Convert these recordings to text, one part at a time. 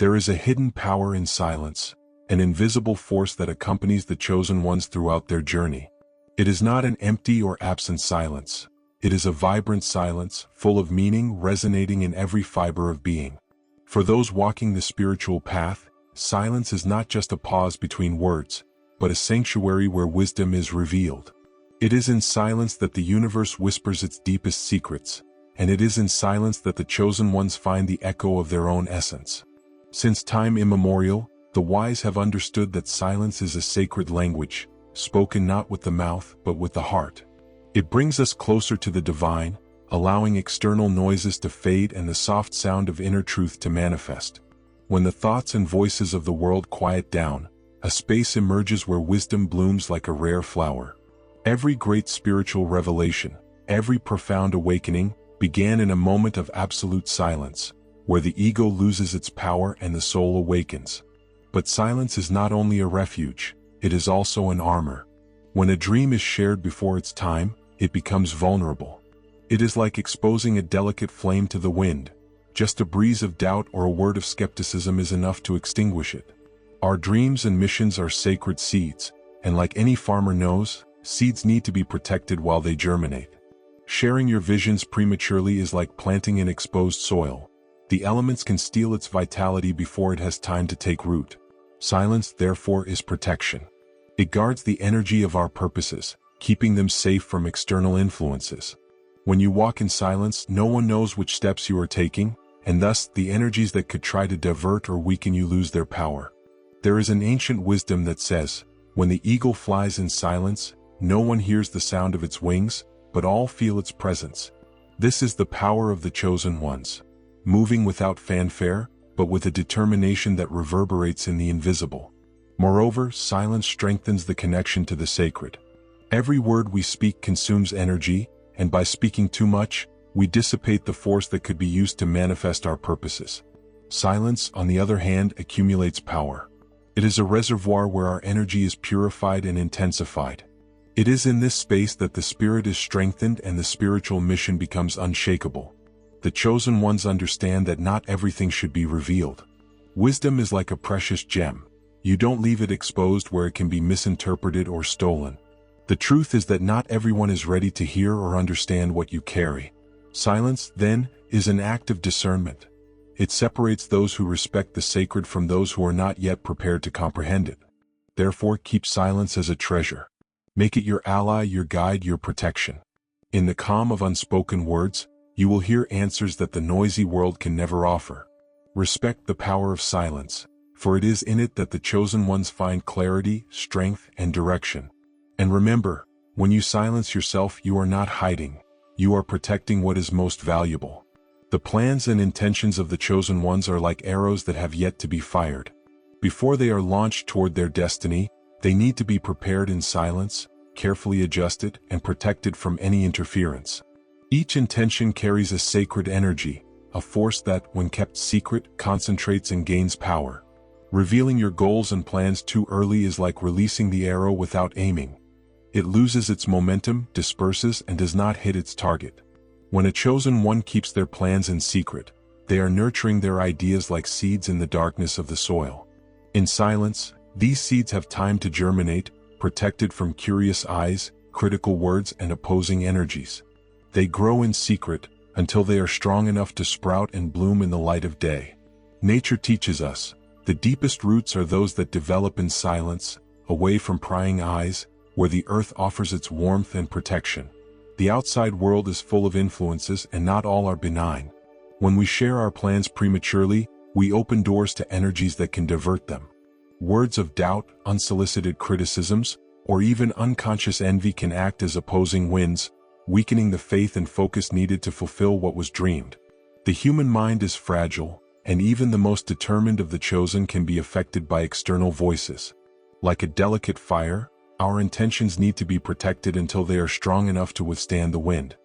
There is a hidden power in silence, an invisible force that accompanies the chosen ones throughout their journey. It is not an empty or absent silence. It is a vibrant silence, full of meaning, resonating in every fiber of being. For those walking the spiritual path, silence is not just a pause between words, but a sanctuary where wisdom is revealed. It is in silence that the universe whispers its deepest secrets, and it is in silence that the chosen ones find the echo of their own essence. Since time immemorial, the wise have understood that silence is a sacred language, spoken not with the mouth but with the heart. It brings us closer to the divine, allowing external noises to fade and the soft sound of inner truth to manifest. When the thoughts and voices of the world quiet down, a space emerges where wisdom blooms like a rare flower. Every great spiritual revelation, every profound awakening, began in a moment of absolute silence, where the ego loses its power and the soul awakens. But silence is not only a refuge, it is also an armor. When a dream is shared before its time, it becomes vulnerable. It is like exposing a delicate flame to the wind. Just a breeze of doubt or a word of skepticism is enough to extinguish it. Our dreams and missions are sacred seeds, and like any farmer knows, seeds need to be protected while they germinate. Sharing your visions prematurely is like planting in exposed soil. The elements can steal its vitality before it has time to take root. Silence, therefore, is protection. It guards the energy of our purposes, keeping them safe from external influences. When you walk in silence, no one knows which steps you are taking, and thus the energies that could try to divert or weaken you lose their power. There is an ancient wisdom that says, when the eagle flies in silence, no one hears the sound of its wings, but all feel its presence. This is the power of the chosen ones, moving without fanfare, but with a determination that reverberates in the invisible. Moreover, silence strengthens the connection to the sacred. Every word we speak consumes energy, and by speaking too much, we dissipate the force that could be used to manifest our purposes. Silence, on the other hand, accumulates power. It is a reservoir where our energy is purified and intensified. It is in this space that the spirit is strengthened and the spiritual mission becomes unshakable. The chosen ones understand that not everything should be revealed. Wisdom is like a precious gem. You don't leave it exposed where it can be misinterpreted or stolen. The truth is that not everyone is ready to hear or understand what you carry. Silence, then, is an act of discernment. It separates those who respect the sacred from those who are not yet prepared to comprehend it. Therefore, keep silence as a treasure. Make it your ally, your guide, your protection. In the calm of unspoken words, you will hear answers that the noisy world can never offer. Respect the power of silence, for it is in it that the chosen ones find clarity, strength, and direction. And remember, when you silence yourself, you are not hiding. You are protecting what is most valuable. The plans and intentions of the chosen ones are like arrows that have yet to be fired. Before they are launched toward their destiny, they need to be prepared in silence, carefully adjusted, and protected from any interference. Each intention carries a sacred energy, a force that, when kept secret, concentrates and gains power. Revealing your goals and plans too early is like releasing the arrow without aiming. It loses its momentum, disperses, and does not hit its target. When a chosen one keeps their plans in secret, they are nurturing their ideas like seeds in the darkness of the soil. In silence, these seeds have time to germinate, protected from curious eyes, critical words, and opposing energies. They grow in secret, until they are strong enough to sprout and bloom in the light of day. Nature teaches us, the deepest roots are those that develop in silence, away from prying eyes, where the earth offers its warmth and protection. The outside world is full of influences and not all are benign. When we share our plans prematurely, we open doors to energies that can divert them. Words of doubt, unsolicited criticisms, or even unconscious envy can act as opposing winds, weakening the faith and focus needed to fulfill what was dreamed. The human mind is fragile, and even the most determined of the chosen can be affected by external voices. Like a delicate fire, our intentions need to be protected until they are strong enough to withstand the wind.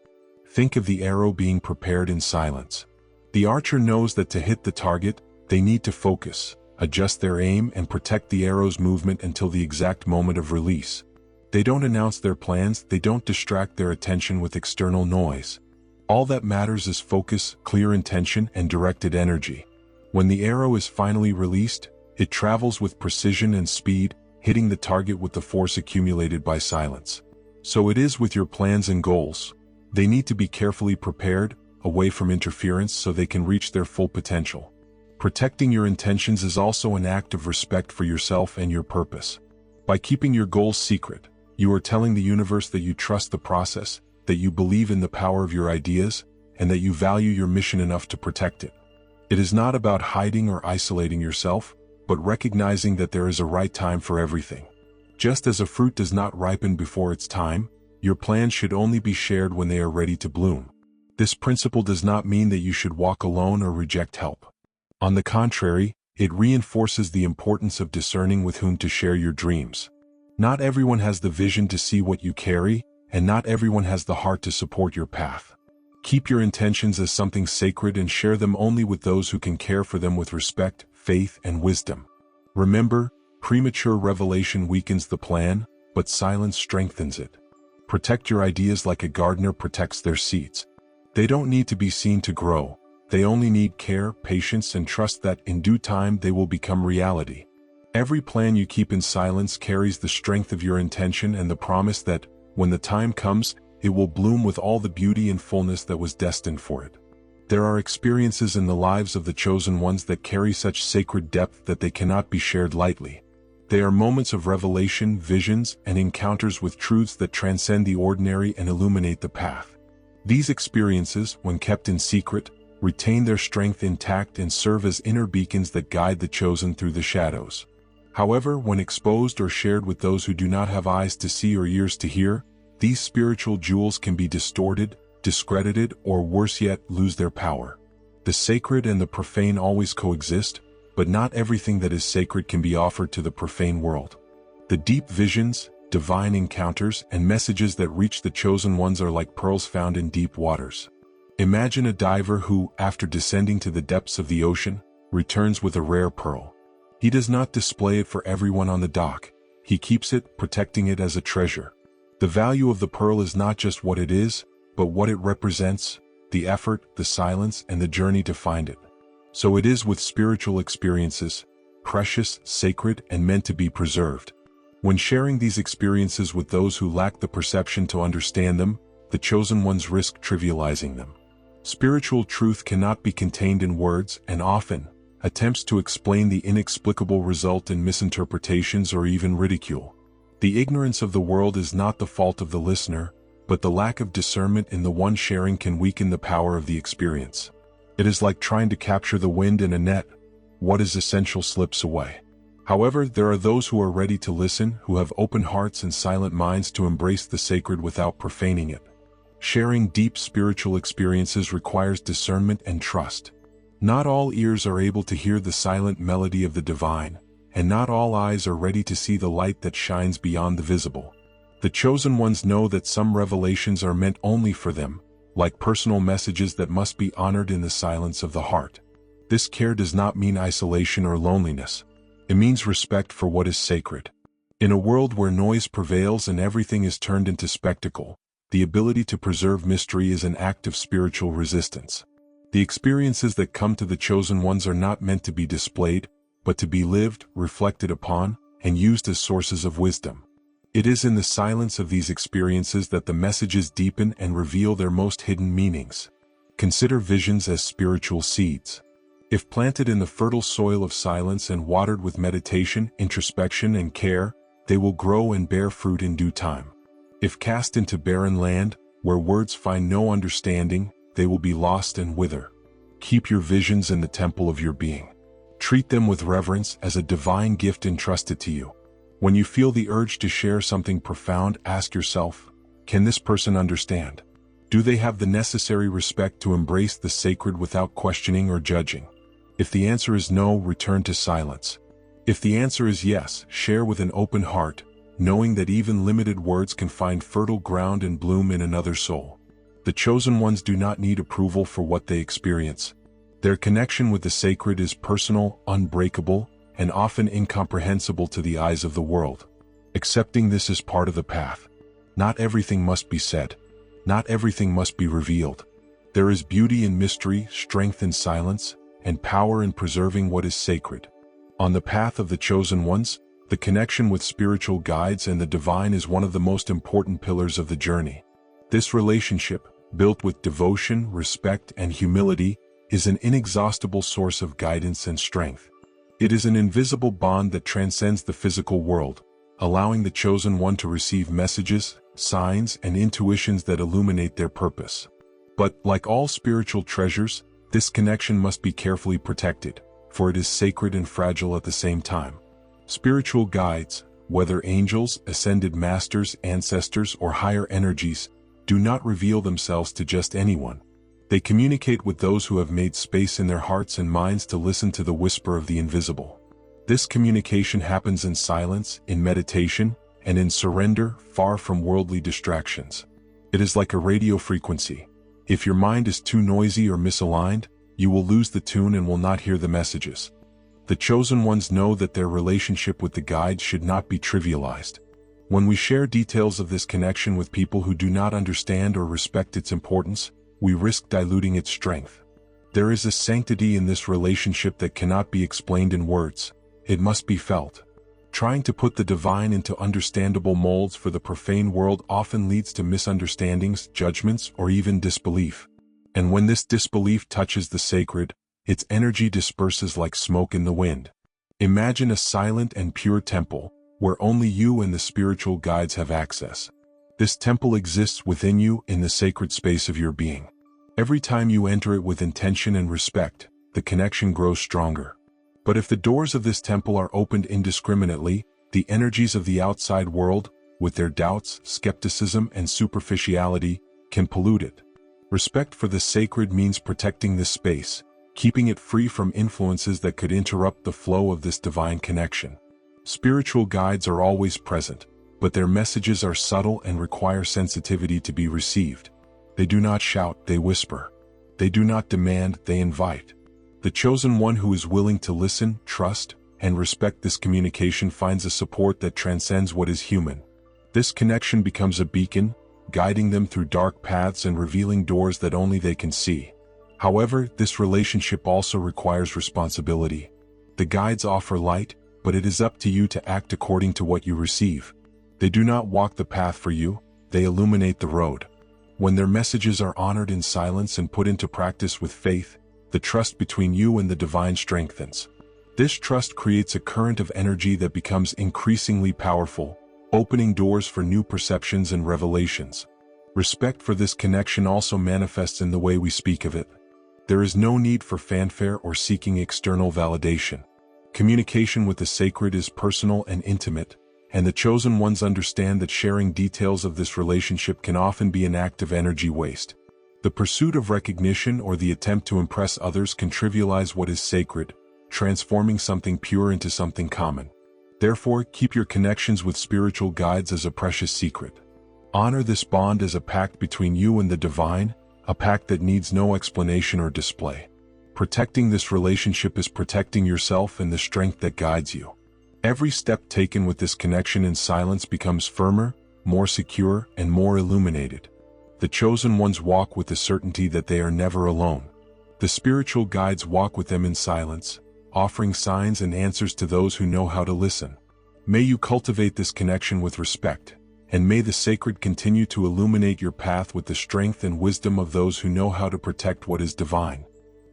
Think of the arrow being prepared in silence. The archer knows that to hit the target, they need to focus, adjust their aim, and protect the arrow's movement until the exact moment of release. They don't announce their plans, they don't distract their attention with external noise. All that matters is focus, clear intention, and directed energy. When the arrow is finally released, it travels with precision and speed, hitting the target with the force accumulated by silence. So it is with your plans and goals. They need to be carefully prepared, away from interference so they can reach their full potential. Protecting your intentions is also an act of respect for yourself and your purpose. By keeping your goals secret, you are telling the universe that you trust the process, that you believe in the power of your ideas, and that you value your mission enough to protect it. It is not about hiding or isolating yourself, but recognizing that there is a right time for everything. Just as a fruit does not ripen before its time, your plans should only be shared when they are ready to bloom. This principle does not mean that you should walk alone or reject help. On the contrary, it reinforces the importance of discerning with whom to share your dreams. Not everyone has the vision to see what you carry, and not everyone has the heart to support your path. Keep your intentions as something sacred and share them only with those who can care for them with respect, faith, and wisdom. Remember, premature revelation weakens the plan, but silence strengthens it. Protect your ideas like a gardener protects their seeds. They don't need to be seen to grow. They only need care, patience, and trust that in due time they will become reality. Every plan you keep in silence carries the strength of your intention and the promise that, when the time comes, it will bloom with all the beauty and fullness that was destined for it. There are experiences in the lives of the chosen ones that carry such sacred depth that they cannot be shared lightly. They are moments of revelation, visions, and encounters with truths that transcend the ordinary and illuminate the path. These experiences, when kept in secret, retain their strength intact and serve as inner beacons that guide the chosen through the shadows. However, when exposed or shared with those who do not have eyes to see or ears to hear, these spiritual jewels can be distorted, discredited, or worse yet, lose their power. The sacred and the profane always coexist, but not everything that is sacred can be offered to the profane world. The deep visions, divine encounters, and messages that reach the chosen ones are like pearls found in deep waters. Imagine a diver who, after descending to the depths of the ocean, returns with a rare pearl. He does not display it for everyone on the dock. He keeps it, protecting it as a treasure. The value of the pearl is not just what it is, but what it represents, the effort, the silence, and the journey to find it. So it is with spiritual experiences, precious, sacred, and meant to be preserved. When sharing these experiences with those who lack the perception to understand them, the chosen ones risk trivializing them. Spiritual truth cannot be contained in words, and often, attempts to explain the inexplicable result in misinterpretations or even ridicule. The ignorance of the world is not the fault of the listener, but the lack of discernment in the one sharing can weaken the power of the experience. It is like trying to capture the wind in a net. What is essential slips away. However, there are those who are ready to listen, who have open hearts and silent minds to embrace the sacred without profaning it. Sharing deep spiritual experiences requires discernment and trust. Not all ears are able to hear the silent melody of the divine, and not all eyes are ready to see the light that shines beyond the visible. The chosen ones know that some revelations are meant only for them, like personal messages that must be honored in the silence of the heart. This care does not mean isolation or loneliness. It means respect for what is sacred. In a world where noise prevails and everything is turned into spectacle, the ability to preserve mystery is an act of spiritual resistance. The experiences that come to the chosen ones are not meant to be displayed, but to be lived, reflected upon, and used as sources of wisdom. It is in the silence of these experiences that the messages deepen and reveal their most hidden meanings. Consider visions as spiritual seeds. If planted in the fertile soil of silence and watered with meditation, introspection, and care, they will grow and bear fruit in due time. If cast into barren land, where words find no understanding, they will be lost and wither. Keep your visions in the temple of your being. Treat them with reverence as a divine gift entrusted to you. When you feel the urge to share something profound, ask yourself, can this person understand? Do they have the necessary respect to embrace the sacred without questioning or judging? If the answer is no, return to silence. If the answer is yes, share with an open heart, knowing that even limited words can find fertile ground and bloom in another soul. The chosen ones do not need approval for what they experience. Their connection with the sacred is personal, unbreakable, and often incomprehensible to the eyes of the world. Accepting this is part of the path. Not everything must be said. Not everything must be revealed. There is beauty in mystery, strength in silence, and power in preserving what is sacred. On the path of the chosen ones, the connection with spiritual guides and the divine is one of the most important pillars of the journey. This relationship, built with devotion, respect, and humility, is an inexhaustible source of guidance and strength. It is an invisible bond that transcends the physical world, allowing the chosen one to receive messages, signs, and intuitions that illuminate their purpose. But, like all spiritual treasures, this connection must be carefully protected, for it is sacred and fragile at the same time. Spiritual guides, whether angels, ascended masters, ancestors, or higher energies, do not reveal themselves to just anyone. They communicate with those who have made space in their hearts and minds to listen to the whisper of the invisible. This communication happens in silence, in meditation, and in surrender, far from worldly distractions. It is like a radio frequency. If your mind is too noisy or misaligned, you will lose the tune and will not hear the messages. The chosen ones know that their relationship with the guide should not be trivialized. When we share details of this connection with people who do not understand or respect its importance, we risk diluting its strength. There is a sanctity in this relationship that cannot be explained in words. It must be felt. Trying to put the divine into understandable molds for the profane world often leads to misunderstandings, judgments, or even disbelief. And when this disbelief touches the sacred, its energy disperses like smoke in the wind. Imagine a silent and pure temple, where only you and the spiritual guides have access. This temple exists within you in the sacred space of your being. Every time you enter it with intention and respect, the connection grows stronger. But if the doors of this temple are opened indiscriminately, the energies of the outside world, with their doubts, skepticism, and superficiality, can pollute it. Respect for the sacred means protecting this space, keeping it free from influences that could interrupt the flow of this divine connection. Spiritual guides are always present, but their messages are subtle and require sensitivity to be received. They do not shout, they whisper. They do not demand, they invite. The chosen one who is willing to listen, trust, and respect this communication finds a support that transcends what is human. This connection becomes a beacon, guiding them through dark paths and revealing doors that only they can see. However, this relationship also requires responsibility. The guides offer light, but it is up to you to act according to what you receive. They do not walk the path for you, they illuminate the road. When their messages are honored in silence and put into practice with faith, the trust between you and the divine strengthens. This trust creates a current of energy that becomes increasingly powerful, opening doors for new perceptions and revelations. Respect for this connection also manifests in the way we speak of it. There is no need for fanfare or seeking external validation. Communication with the sacred is personal and intimate, and the chosen ones understand that sharing details of this relationship can often be an act of energy waste. The pursuit of recognition or the attempt to impress others can trivialize what is sacred, transforming something pure into something common. Therefore, keep your connections with spiritual guides as a precious secret. Honor this bond as a pact between you and the divine, a pact that needs no explanation or display. Protecting this relationship is protecting yourself and the strength that guides you. Every step taken with this connection in silence becomes firmer, more secure, and more illuminated. The chosen ones walk with the certainty that they are never alone. The spiritual guides walk with them in silence, offering signs and answers to those who know how to listen. May you cultivate this connection with respect, and may the sacred continue to illuminate your path with the strength and wisdom of those who know how to protect what is divine.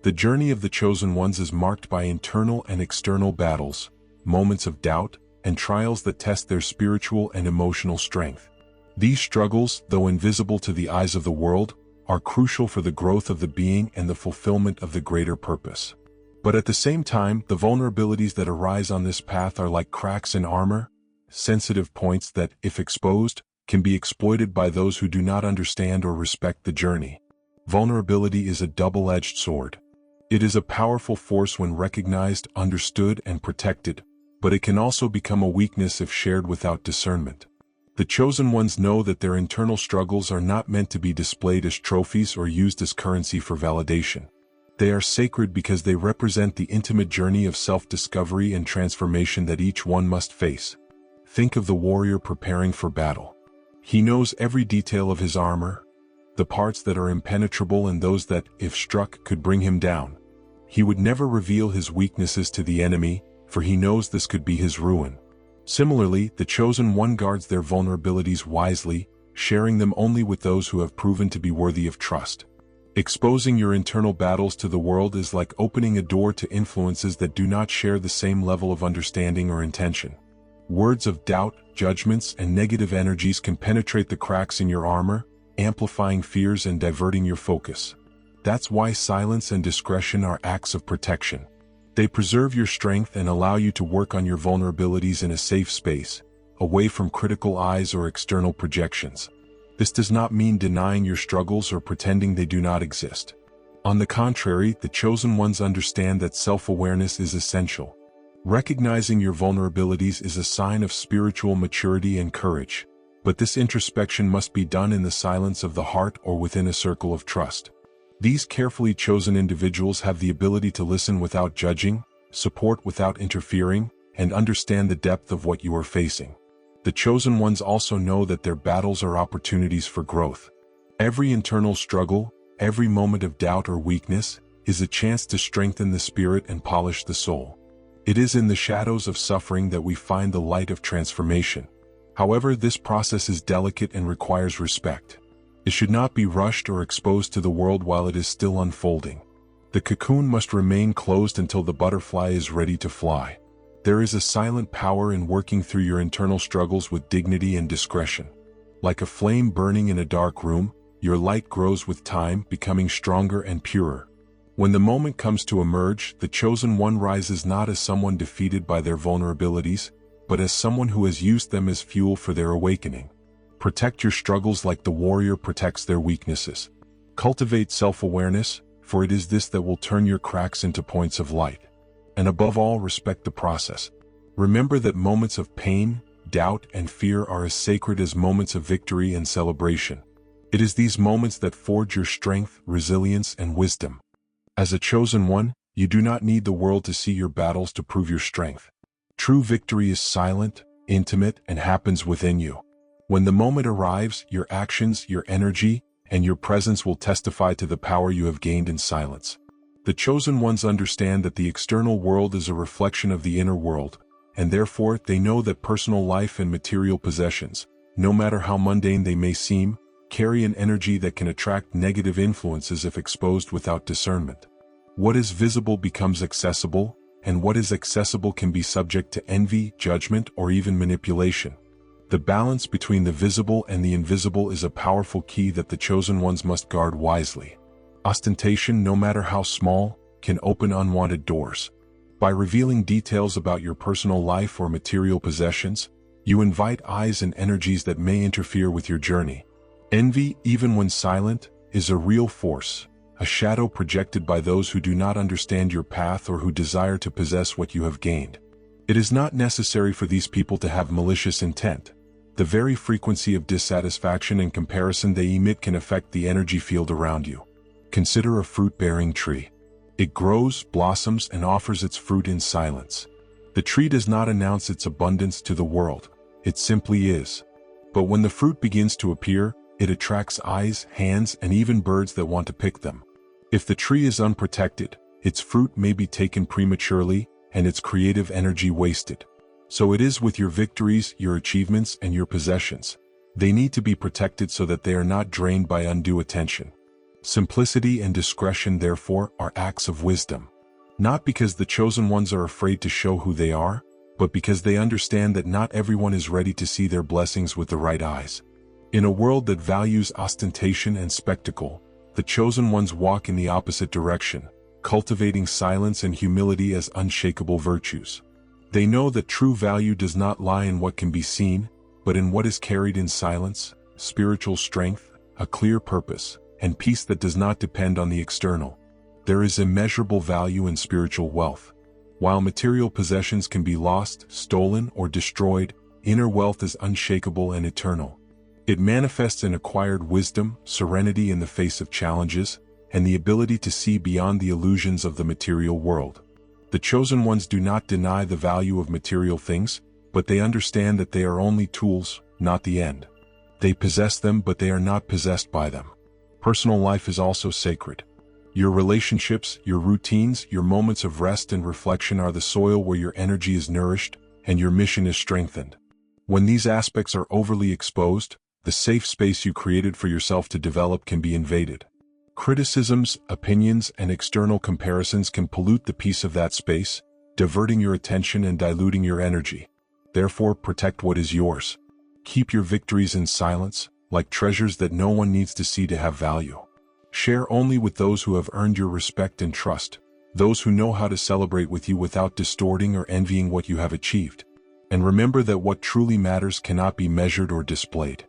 The journey of the chosen ones is marked by internal and external battles, moments of doubt, and trials that test their spiritual and emotional strength. These struggles, though invisible to the eyes of the world, are crucial for the growth of the being and the fulfillment of the greater purpose. But at the same time, the vulnerabilities that arise on this path are like cracks in armor, sensitive points that, if exposed, can be exploited by those who do not understand or respect the journey. Vulnerability is a double-edged sword. It is a powerful force when recognized, understood, and protected, but it can also become a weakness if shared without discernment. The chosen ones know that their internal struggles are not meant to be displayed as trophies or used as currency for validation. They are sacred because they represent the intimate journey of self-discovery and transformation that each one must face. Think of the warrior preparing for battle. He knows every detail of his armor, the parts that are impenetrable and those that, if struck, could bring him down. He would never reveal his weaknesses to the enemy, for he knows this could be his ruin. Similarly, the chosen one guards their vulnerabilities wisely, sharing them only with those who have proven to be worthy of trust. Exposing your internal battles to the world is like opening a door to influences that do not share the same level of understanding or intention. Words of doubt, judgments, and negative energies can penetrate the cracks in your armor, amplifying fears and diverting your focus. That's why silence and discretion are acts of protection. They preserve your strength and allow you to work on your vulnerabilities in a safe space, away from critical eyes or external projections. This does not mean denying your struggles or pretending they do not exist. On the contrary, the chosen ones understand that self-awareness is essential. Recognizing your vulnerabilities is a sign of spiritual maturity and courage, but this introspection must be done in the silence of the heart or within a circle of trust. These carefully chosen individuals have the ability to listen without judging, support without interfering, and understand the depth of what you are facing. The chosen ones also know that their battles are opportunities for growth. Every internal struggle, every moment of doubt or weakness, is a chance to strengthen the spirit and polish the soul. It is in the shadows of suffering that we find the light of transformation. However, this process is delicate and requires respect. It should not be rushed or exposed to the world while it is still unfolding. The cocoon must remain closed until the butterfly is ready to fly. There is a silent power in working through your internal struggles with dignity and discretion. Like a flame burning in a dark room, your light grows with time, becoming stronger and purer. When the moment comes to emerge, the chosen one rises not as someone defeated by their vulnerabilities, but as someone who has used them as fuel for their awakening. Protect your struggles like the warrior protects their weaknesses. Cultivate self-awareness, for it is this that will turn your cracks into points of light. And above all, respect the process. Remember that moments of pain, doubt, and fear are as sacred as moments of victory and celebration. It is these moments that forge your strength, resilience, and wisdom. As a chosen one, you do not need the world to see your battles to prove your strength. True victory is silent, intimate, and happens within you. When the moment arrives, your actions, your energy, and your presence will testify to the power you have gained in silence. The chosen ones understand that the external world is a reflection of the inner world, and therefore they know that personal life and material possessions, no matter how mundane they may seem, carry an energy that can attract negative influences if exposed without discernment. What is visible becomes accessible, and what is accessible can be subject to envy, judgment, or even manipulation. The balance between the visible and the invisible is a powerful key that the chosen ones must guard wisely. Ostentation, no matter how small, can open unwanted doors. By revealing details about your personal life or material possessions, you invite eyes and energies that may interfere with your journey. Envy, even when silent, is a real force, a shadow projected by those who do not understand your path or who desire to possess what you have gained. It is not necessary for these people to have malicious intent. The very frequency of dissatisfaction and comparison they emit can affect the energy field around you. Consider a fruit-bearing tree. It grows, blossoms, and offers its fruit in silence. The tree does not announce its abundance to the world. It simply is. But when the fruit begins to appear, it attracts eyes, hands, and even birds that want to pick them. If the tree is unprotected, its fruit may be taken prematurely, and its creative energy wasted. So it is with your victories, your achievements, and your possessions. They need to be protected so that they are not drained by undue attention. Simplicity and discretion, therefore, are acts of wisdom. Not because the chosen ones are afraid to show who they are, but because they understand that not everyone is ready to see their blessings with the right eyes. In a world that values ostentation and spectacle, the chosen ones walk in the opposite direction, cultivating silence and humility as unshakable virtues. They know that true value does not lie in what can be seen, but in what is carried in silence, spiritual strength, a clear purpose, and peace that does not depend on the external. There is immeasurable value in spiritual wealth. While material possessions can be lost, stolen, or destroyed, inner wealth is unshakable and eternal. It manifests in acquired wisdom, serenity in the face of challenges, and the ability to see beyond the illusions of the material world. The chosen ones do not deny the value of material things, but they understand that they are only tools, not the end. They possess them, but they are not possessed by them. Personal life is also sacred. Your relationships, your routines, your moments of rest and reflection are the soil where your energy is nourished and your mission is strengthened. When these aspects are overly exposed, the safe space you created for yourself to develop can be invaded. Criticisms, opinions, and external comparisons can pollute the peace of that space, diverting your attention and diluting your energy. Therefore, protect what is yours. Keep your victories in silence, like treasures that no one needs to see to have value. Share only with those who have earned your respect and trust, those who know how to celebrate with you without distorting or envying what you have achieved. And remember that what truly matters cannot be measured or displayed.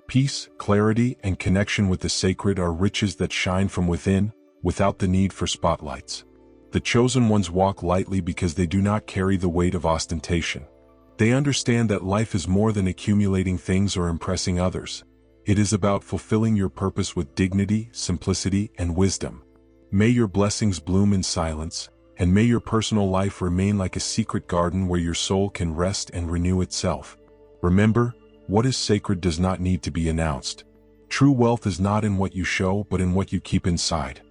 Peace, clarity, and connection with the sacred are riches that shine from within, without the need for spotlights. The chosen ones walk lightly because they do not carry the weight of ostentation. They understand that life is more than accumulating things or impressing others. It is about fulfilling your purpose with dignity, simplicity, and wisdom. May your blessings bloom in silence, and may your personal life remain like a secret garden where your soul can rest and renew itself. Remember, what is sacred does not need to be announced. True wealth is not in what you show but in what you keep inside.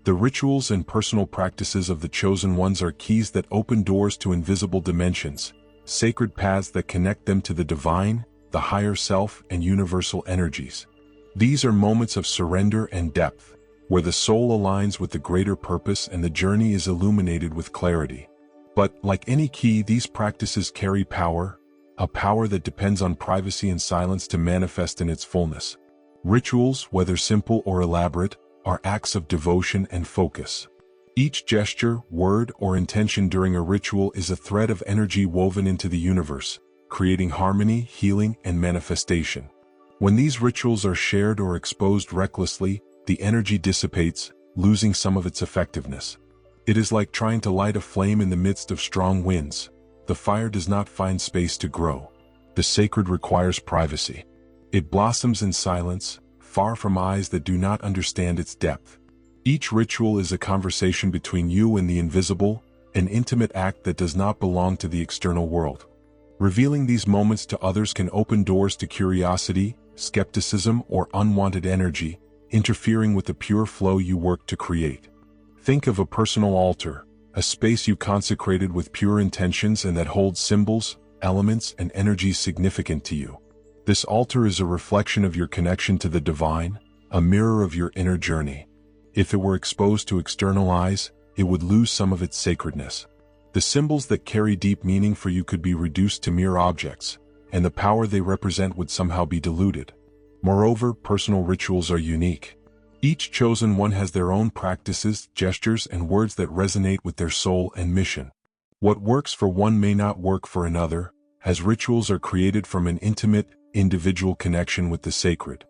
The rituals and personal practices of the chosen ones are keys that open doors to invisible dimensions, sacred paths that connect them to the divine, the higher self, and universal energies. These are moments of surrender and depth, where the soul aligns with the greater purpose and the journey is illuminated with clarity. But, like any key, these practices carry power, a power that depends on privacy and silence to manifest in its fullness. Rituals, whether simple or elaborate, are acts of devotion and focus. Each gesture, word, or intention during a ritual is a thread of energy woven into the universe, creating harmony, healing, and manifestation. When these rituals are shared or exposed recklessly, the energy dissipates, losing some of its effectiveness. It is like trying to light a flame in the midst of strong winds. The fire does not find space to grow. The sacred requires privacy. It blossoms in silence, far from eyes that do not understand its depth. Each ritual is a conversation between you and the invisible, an intimate act that does not belong to the external world. Revealing these moments to others can open doors to curiosity, skepticism, or unwanted energy, interfering with the pure flow you work to create. Think of a personal altar, a space you consecrated with pure intentions and that holds symbols, elements, and energies significant to you. This altar is a reflection of your connection to the divine, a mirror of your inner journey. If it were exposed to external eyes, it would lose some of its sacredness. The symbols that carry deep meaning for you could be reduced to mere objects, and the power they represent would somehow be diluted. Moreover, personal rituals are unique. Each chosen one has their own practices, gestures, and words that resonate with their soul and mission. What works for one may not work for another, as rituals are created from an intimate, individual connection with the sacred.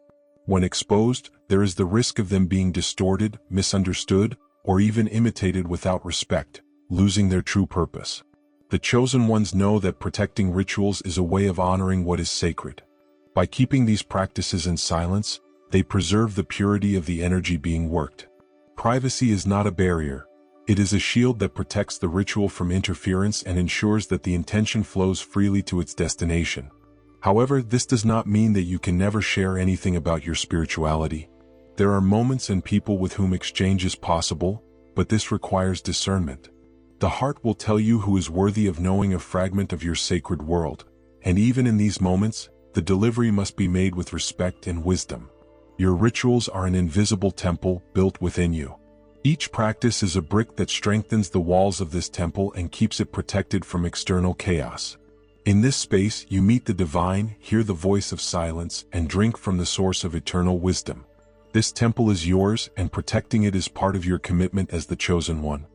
When exposed, there is the risk of them being distorted, misunderstood, or even imitated without respect, losing their true purpose. The chosen ones know that protecting rituals is a way of honoring what is sacred. By keeping these practices in silence, they preserve the purity of the energy being worked. Privacy is not a barrier. It is a shield that protects the ritual from interference and ensures that the intention flows freely to its destination. However, this does not mean that you can never share anything about your spirituality. There are moments and people with whom exchange is possible, but this requires discernment. The heart will tell you who is worthy of knowing a fragment of your sacred world, and even in these moments, the delivery must be made with respect and wisdom. Your rituals are an invisible temple built within you. Each practice is a brick that strengthens the walls of this temple and keeps it protected from external chaos. In this space, you meet the divine, hear the voice of silence, and drink from the source of eternal wisdom. This temple is yours, and protecting it is part of your commitment as the chosen one.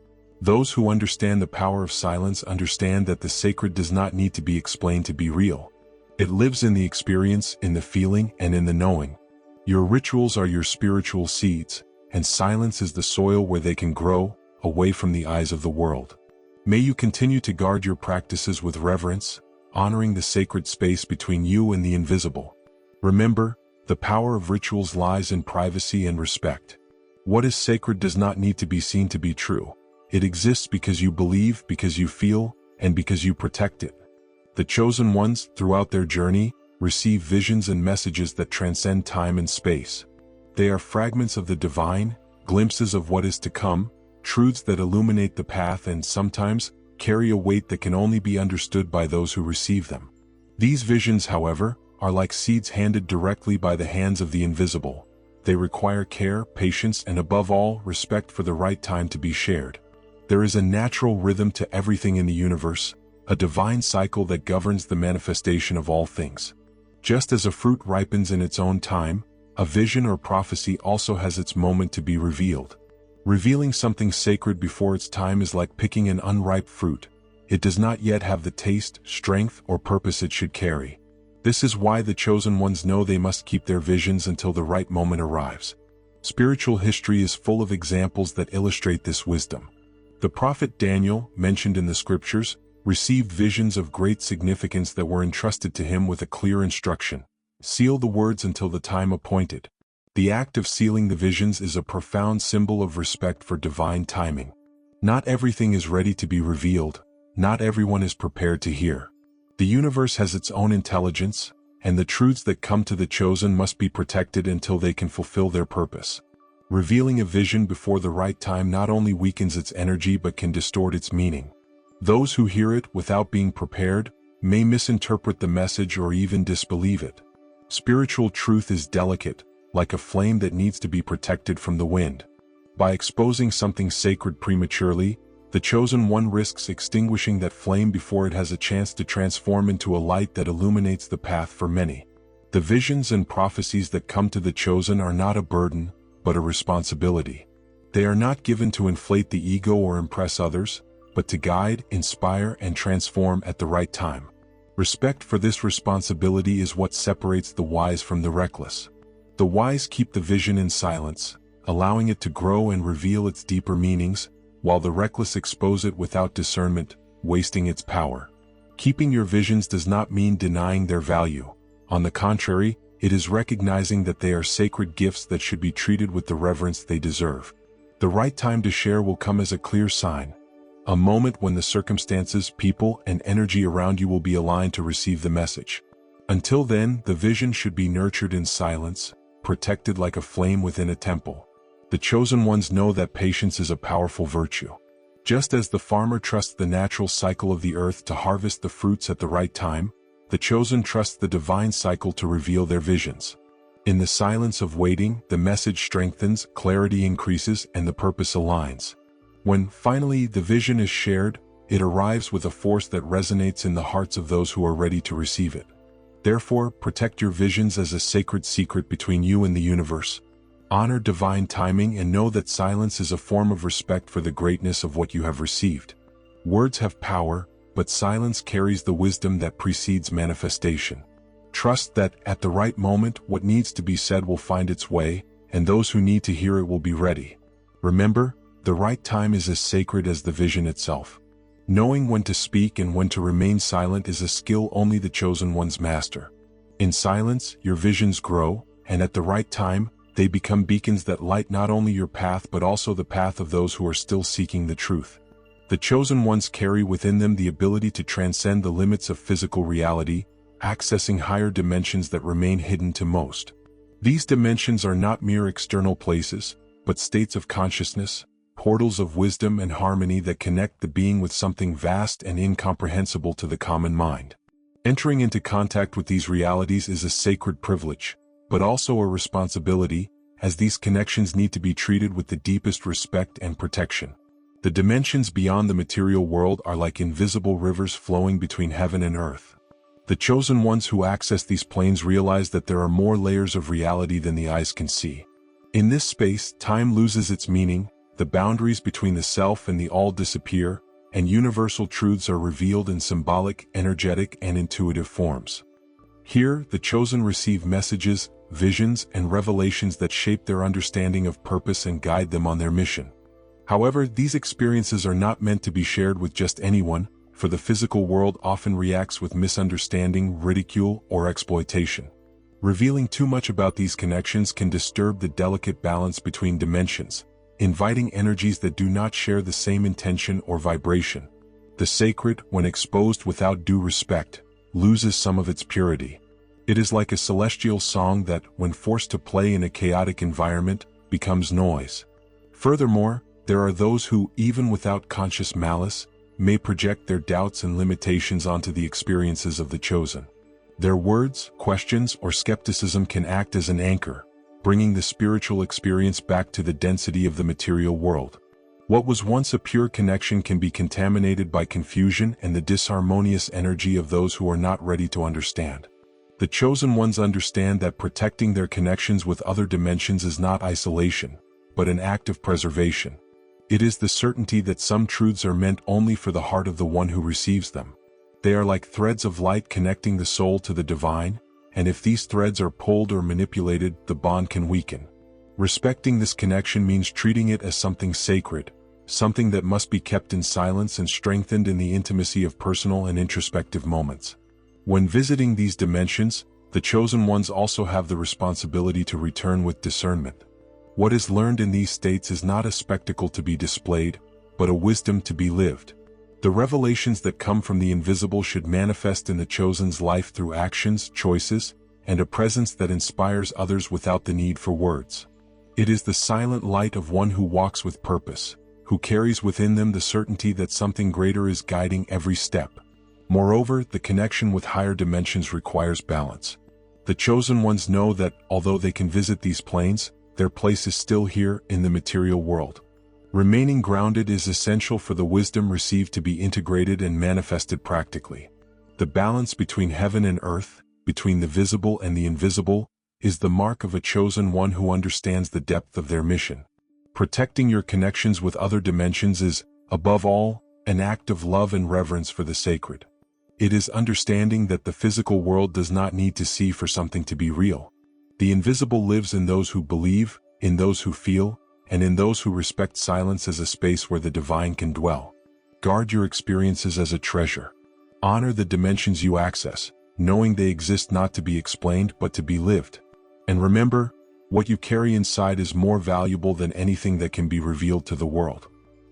Those who understand the power of silence understand that the sacred does not need to be explained to be real. It lives in the experience, in the feeling, and in the knowing. Your rituals are your spiritual seeds, and silence is the soil where they can grow, away from the eyes of the world. May you continue to guard your practices with reverence, honoring the sacred space between you and the invisible. Remember, the power of rituals lies in privacy and respect. What is sacred does not need to be seen to be true. It exists because you believe, because you feel, and because you protect it. The chosen ones, throughout their journey, receive visions and messages that transcend time and space. They are fragments of the divine, glimpses of what is to come, truths that illuminate the path and sometimes carry a weight that can only be understood by those who receive them. These visions, however, are like seeds handed directly by the hands of the invisible. They require care, patience, and above all, respect for the right time to be shared. There is a natural rhythm to everything in the universe, a divine cycle that governs the manifestation of all things. Just as a fruit ripens in its own time, a vision or prophecy also has its moment to be revealed. Revealing something sacred before its time is like picking an unripe fruit. It does not yet have the taste, strength, or purpose it should carry. This is why the chosen ones know they must keep their visions until the right moment arrives. Spiritual history is full of examples that illustrate this wisdom. The prophet Daniel, mentioned in the scriptures, received visions of great significance that were entrusted to him with a clear instruction: seal the words until the time appointed. The act of sealing the visions is a profound symbol of respect for divine timing. Not everything is ready to be revealed, not everyone is prepared to hear. The universe has its own intelligence, and the truths that come to the chosen must be protected until they can fulfill their purpose. Revealing a vision before the right time not only weakens its energy but can distort its meaning. Those who hear it without being prepared may misinterpret the message or even disbelieve it. Spiritual truth is delicate, like a flame that needs to be protected from the wind. By exposing something sacred prematurely, the chosen one risks extinguishing that flame before it has a chance to transform into a light that illuminates the path for many. The visions and prophecies that come to the chosen are not a burden, but a responsibility. They are not given to inflate the ego or impress others, but to guide, inspire, and transform at the right time. Respect for this responsibility is what separates the wise from the reckless. The wise keep the vision in silence, allowing it to grow and reveal its deeper meanings, while the reckless expose it without discernment, wasting its power. Keeping your visions does not mean denying their value. On the contrary, it is recognizing that they are sacred gifts that should be treated with the reverence they deserve. The right time to share will come as a clear sign, a moment when the circumstances, people, and energy around you will be aligned to receive the message. Until then, the vision should be nurtured in silence, protected like a flame within a temple. The chosen ones know that patience is a powerful virtue. Just as the farmer trusts the natural cycle of the earth to harvest the fruits at the right time, the chosen trust the divine cycle to reveal their visions. In the silence of waiting, the message strengthens, clarity increases, and the purpose aligns. When, finally, the vision is shared, it arrives with a force that resonates in the hearts of those who are ready to receive it. Therefore, protect your visions as a sacred secret between you and the universe. Honor divine timing and know that silence is a form of respect for the greatness of what you have received. Words have power, but silence carries the wisdom that precedes manifestation. Trust that, at the right moment, what needs to be said will find its way, and those who need to hear it will be ready. Remember, the right time is as sacred as the vision itself. Knowing when to speak and when to remain silent is a skill only the chosen ones master. In silence, your visions grow, and at the right time, they become beacons that light not only your path but also the path of those who are still seeking the truth. The chosen ones carry within them the ability to transcend the limits of physical reality, accessing higher dimensions that remain hidden to most. These dimensions are not mere external places, but states of consciousness, portals of wisdom and harmony that connect the being with something vast and incomprehensible to the common mind. Entering into contact with these realities is a sacred privilege, but also a responsibility, as these connections need to be treated with the deepest respect and protection. The dimensions beyond the material world are like invisible rivers flowing between heaven and earth. The chosen ones who access these planes realize that there are more layers of reality than the eyes can see. In this space, time loses its meaning, the boundaries between the self and the all disappear, and universal truths are revealed in symbolic, energetic, and intuitive forms. Here, the chosen receive messages, visions, and revelations that shape their understanding of purpose and guide them on their mission. However, these experiences are not meant to be shared with just anyone, for the physical world often reacts with misunderstanding, ridicule, or exploitation. Revealing too much about these connections can disturb the delicate balance between dimensions, inviting energies that do not share the same intention or vibration. The sacred, when exposed without due respect, loses some of its purity. It is like a celestial song that, when forced to play in a chaotic environment, becomes noise. Furthermore, there are those who, even without conscious malice, may project their doubts and limitations onto the experiences of the chosen. Their words, questions, or skepticism can act as an anchor, bringing the spiritual experience back to the density of the material world. What was once a pure connection can be contaminated by confusion and the disharmonious energy of those who are not ready to understand. The chosen ones understand that protecting their connections with other dimensions is not isolation, but an act of preservation. It is the certainty that some truths are meant only for the heart of the one who receives them. They are like threads of light connecting the soul to the divine, and if these threads are pulled or manipulated, the bond can weaken. Respecting this connection means treating it as something sacred, something that must be kept in silence and strengthened in the intimacy of personal and introspective moments. When visiting these dimensions, the chosen ones also have the responsibility to return with discernment. What is learned in these states is not a spectacle to be displayed, but a wisdom to be lived. The revelations that come from the invisible should manifest in the chosen's life through actions, choices, and a presence that inspires others without the need for words. It is the silent light of one who walks with purpose, who carries within them the certainty that something greater is guiding every step. Moreover, the connection with higher dimensions requires balance. The chosen ones know that, although they can visit these planes, their place is still here in the material world. Remaining grounded is essential for the wisdom received to be integrated and manifested practically. The balance between heaven and earth, between the visible and the invisible, is the mark of a chosen one who understands the depth of their mission. Protecting your connections with other dimensions is, above all, an act of love and reverence for the sacred. It is understanding that the physical world does not need to see for something to be real. The invisible lives in those who believe, in those who feel, and in those who respect silence as a space where the divine can dwell. Guard your experiences as a treasure. Honor the dimensions you access, knowing they exist not to be explained but to be lived. And remember, what you carry inside is more valuable than anything that can be revealed to the world.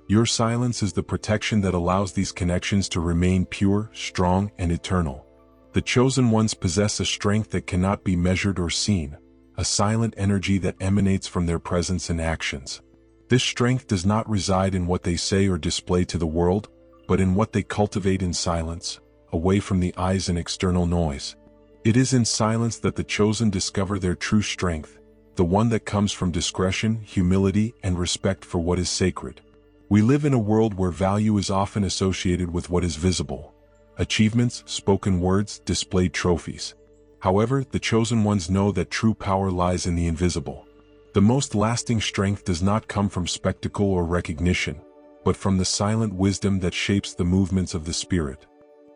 Your silence is the protection that allows these connections to remain pure, strong, and eternal. The chosen ones possess a strength that cannot be measured or seen, a silent energy that emanates from their presence and actions. This strength does not reside in what they say or display to the world, but in what they cultivate in silence, away from the eyes and external noise. It is in silence that the chosen discover their true strength, the one that comes from discretion, humility, and respect for what is sacred. We live in a world where value is often associated with what is visible: achievements, spoken words, displayed trophies. However, the chosen ones know that true power lies in the invisible. The most lasting strength does not come from spectacle or recognition, but from the silent wisdom that shapes the movements of the spirit.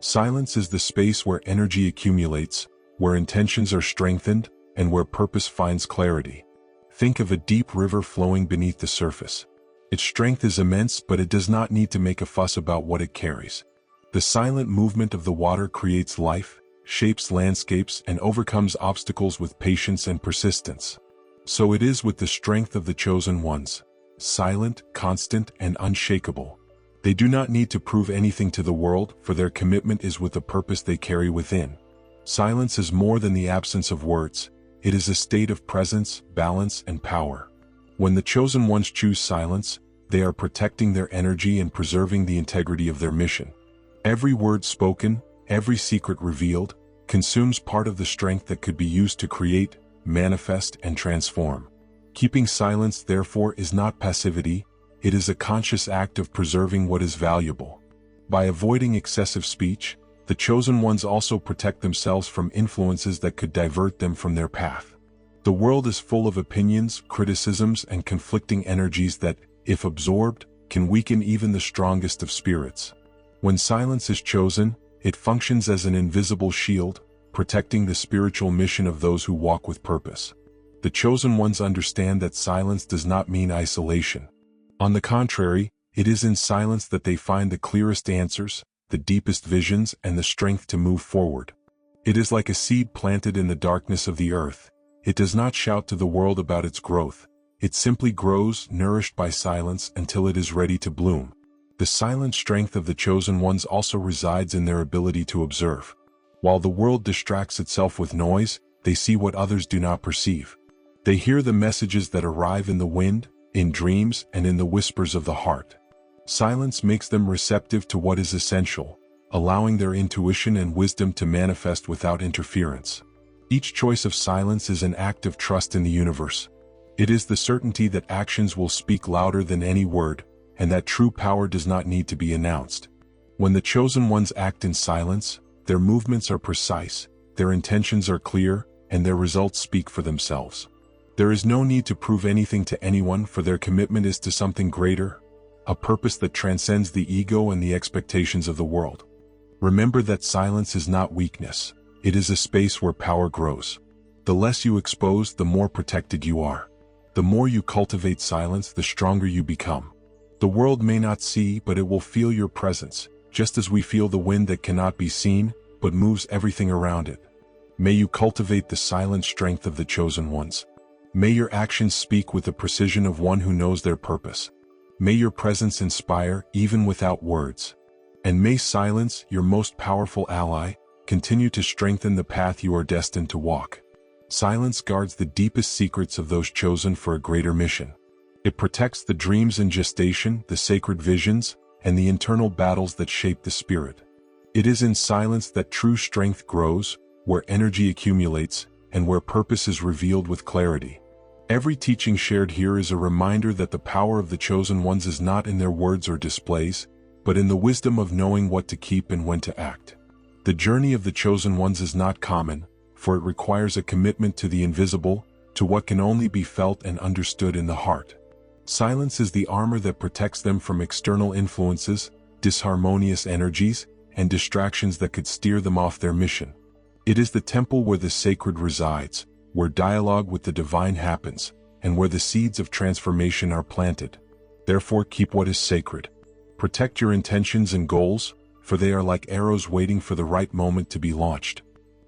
Silence is the space where energy accumulates, where intentions are strengthened, and where purpose finds clarity. Think of a deep river flowing beneath the surface. Its strength is immense, but it does not need to make a fuss about what it carries. The silent movement of the water creates life, shapes landscapes, and overcomes obstacles with patience and persistence. So it is with the strength of the chosen ones: silent, constant, and unshakable. They do not need to prove anything to the world, for their commitment is with the purpose they carry within. Silence is more than the absence of words. It is a state of presence, balance, and power. When the chosen ones choose silence, they are protecting their energy and preserving the integrity of their mission. Every word spoken, every secret revealed, consumes part of the strength that could be used to create, manifest, and transform. Keeping silence, therefore, is not passivity, it is a conscious act of preserving what is valuable. By avoiding excessive speech, the chosen ones also protect themselves from influences that could divert them from their path. The world is full of opinions, criticisms, and conflicting energies that, if absorbed, can weaken even the strongest of spirits. When silence is chosen, it functions as an invisible shield, protecting the spiritual mission of those who walk with purpose. The chosen ones understand that silence does not mean isolation. On the contrary, it is in silence that they find the clearest answers, the deepest visions, and the strength to move forward. It is like a seed planted in the darkness of the earth. It does not shout to the world about its growth. It simply grows, nourished by silence, until it is ready to bloom. The silent strength of the chosen ones also resides in their ability to observe. While the world distracts itself with noise, they see what others do not perceive. They hear the messages that arrive in the wind, in dreams, and in the whispers of the heart. Silence makes them receptive to what is essential, allowing their intuition and wisdom to manifest without interference. Each choice of silence is an act of trust in the universe. It is the certainty that actions will speak louder than any word, and that true power does not need to be announced. When the chosen ones act in silence, their movements are precise, their intentions are clear, and their results speak for themselves. There is no need to prove anything to anyone, for their commitment is to something greater, a purpose that transcends the ego and the expectations of the world. Remember that silence is not weakness. It is a space where power grows. The less you expose, the more protected you are. The more you cultivate silence, the stronger you become. The world may not see, but it will feel your presence, just as we feel the wind that cannot be seen, but moves everything around it. May you cultivate the silent strength of the chosen ones. May your actions speak with the precision of one who knows their purpose. May your presence inspire, even without words. And may silence, your most powerful ally, continue to strengthen the path you are destined to walk. Silence guards the deepest secrets of those chosen for a greater mission. It protects the dreams in gestation, the sacred visions, and the internal battles that shape the spirit. It is in silence that true strength grows, where energy accumulates, and where purpose is revealed with clarity. Every teaching shared here is a reminder that the power of the chosen ones is not in their words or displays, but in the wisdom of knowing what to keep and when to act. The journey of the chosen ones is not common, for it requires a commitment to the invisible, to what can only be felt and understood in the heart. Silence is the armor that protects them from external influences, disharmonious energies, and distractions that could steer them off their mission. It is the temple where the sacred resides, where dialogue with the divine happens, and where the seeds of transformation are planted. Therefore, keep what is sacred. Protect your intentions and goals, for they are like arrows waiting for the right moment to be launched.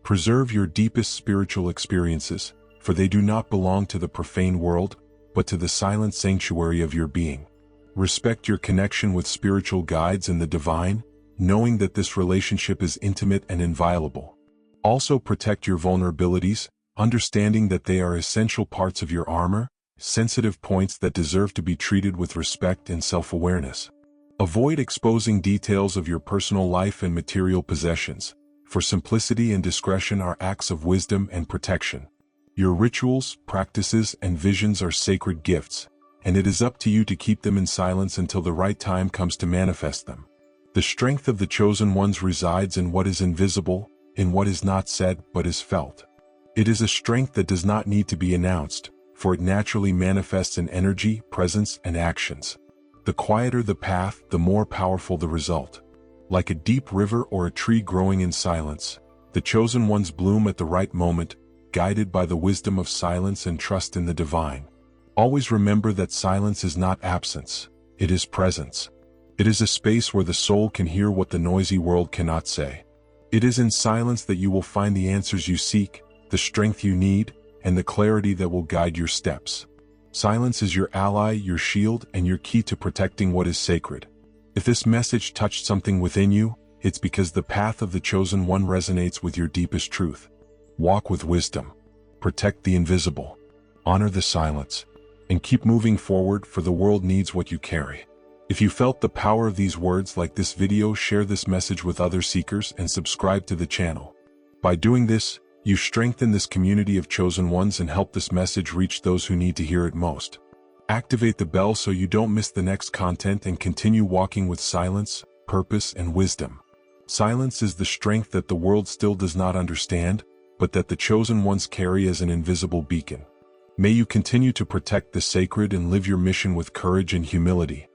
Preserve your deepest spiritual experiences, for they do not belong to the profane world, but to the silent sanctuary of your being. Respect your connection with spiritual guides and the divine, knowing that this relationship is intimate and inviolable. Also protect your vulnerabilities, understanding that they are essential parts of your armor, sensitive points that deserve to be treated with respect and self-awareness. Avoid exposing details of your personal life and material possessions, for simplicity and discretion are acts of wisdom and protection. Your rituals, practices, and visions are sacred gifts, and it is up to you to keep them in silence until the right time comes to manifest them. The strength of the chosen ones resides in what is invisible, in what is not said but is felt. It is a strength that does not need to be announced, for it naturally manifests in energy, presence, and actions. The quieter the path, the more powerful the result. Like a deep river or a tree growing in silence, the chosen ones bloom at the right moment, guided by the wisdom of silence and trust in the divine. Always remember that silence is not absence, it is presence. It is a space where the soul can hear what the noisy world cannot say. It is in silence that you will find the answers you seek, the strength you need, and the clarity that will guide your steps. Silence is your ally, your shield, and your key to protecting what is sacred. If this message touched something within you, it's because the path of the chosen one resonates with your deepest truth. Walk with wisdom. Protect the invisible. Honor the silence. And keep moving forward, for the world needs what you carry. If you felt the power of these words, like this video, share this message with other seekers, and subscribe to the channel. By doing this, you strengthen this community of chosen ones and help this message reach those who need to hear it most. Activate the bell so you don't miss the next content, and continue walking with silence, purpose, and wisdom. Silence is the strength that the world still does not understand, but that the chosen ones carry as an invisible beacon. May you continue to protect the sacred and live your mission with courage and humility.